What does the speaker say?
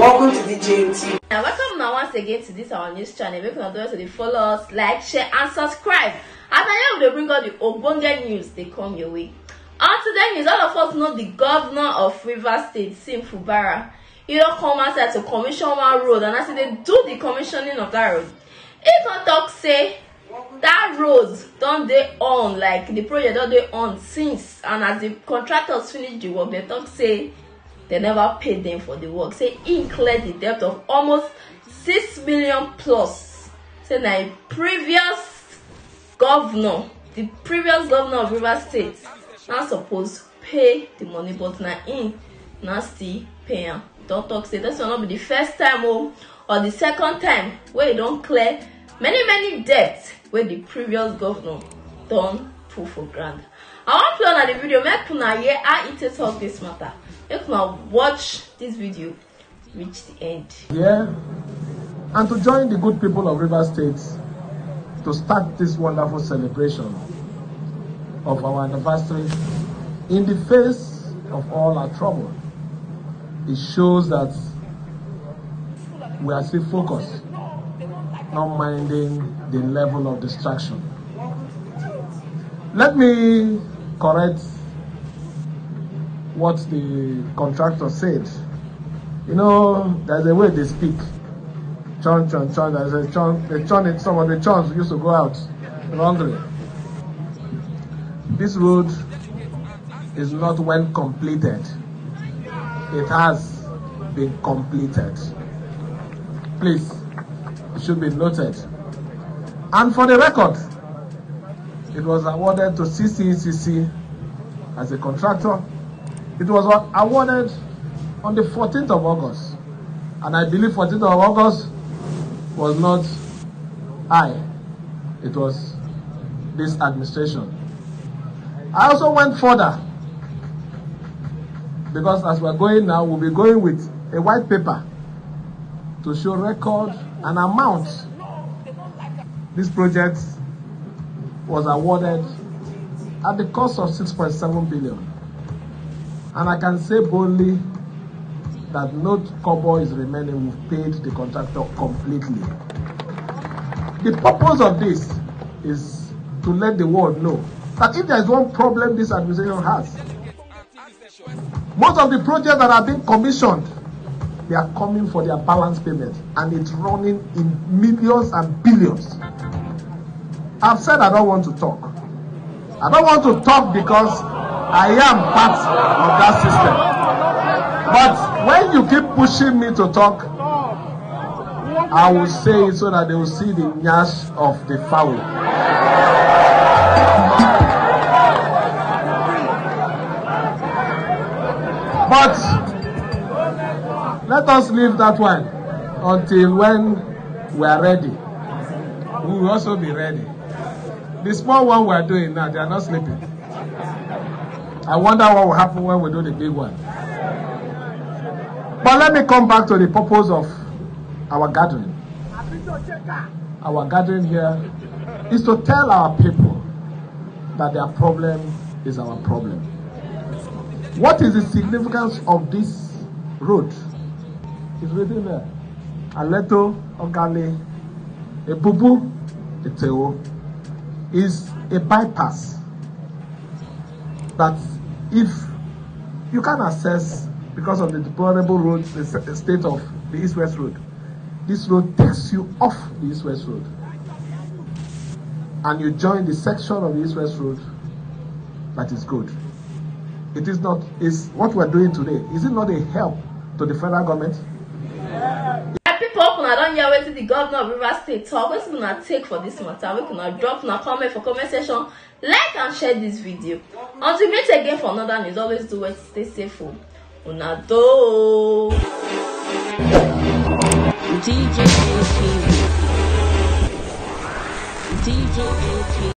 Welcome to the JMT. And welcome now once again to this our news channel. Make sure to follow us, like, share, and subscribe. As I know they bring all the Ogbonge news they come your way. On today's news, all of us know the governor of Rivers State, Sim Fubara. He don't come outside to commission one road, and as they do the commissioning of that road, he can talk say that road don't they on, like the project don't they on since, and as the contractors finish the work, they talk say they never paid them for the work. Say he cleared the debt of almost 6 million plus. Say now the previous governor of Rivers State not supposed pay the money, but now in now still pay him. Don't talk say this will not be the first time or the second time where you don't clear many debts where the previous governor don't put for ground. I want to play on the video, make una hear how it talk this matter. Make una watch this video reach the end. Yeah, and to join the good people of Rivers State to start this wonderful celebration of our anniversary in the face of all our trouble. It shows that we are still focused, not minding the level of distraction. Let me correct what the contractor said. You know, there's a way they speak. Chon. There's a chon. The chon. Some of the chons used to go out wrongly. This road is not when completed. It has been completed. Please, it should be noted. And for the record, it was awarded to CCECC as a contractor. It was awarded on the 14th of August. And I believe 14th of August was not I. It was this administration. I also went further, because as we're going now, we'll be going with a white paper to show record and amount. This project was awarded at the cost of 6.7 billion. And I can say boldly that no kobo is remaining. We've paid the contractor completely. The purpose of this is to let the world know that if there is one problem this administration has, most of the projects that are being commissioned, they are coming for their balance payment, and it's running in millions and billions. I've said I don't want to talk. I don't want to talk because I am part of that system. But when you keep pushing me to talk, I will say it so that they will see the nyash of the fowl. But let us leave that one until when we are ready. We will also be ready. The small one we are doing now, they are not sleeping. I wonder what will happen when we do the big one. But let me come back to the purpose of our gathering. Our gathering here is to tell our people that their problem is our problem. What is the significance of this road? It's written there. Aleto, Ogale, Ebubu, Eteo is a bypass that if you can access because of the deplorable road, the state of the East-West Road, this road takes you off the East-West Road and you join the section of the East-West Road that is good. It is not, is what we're doing today, is it not a help to the federal government? People I don't hear what the governor of Rivers State talk. What's gonna take for this matter? We can drop na comment for comment section, like and share this video. Until we meet again for another news, always do it, stay safe. Una do. DJ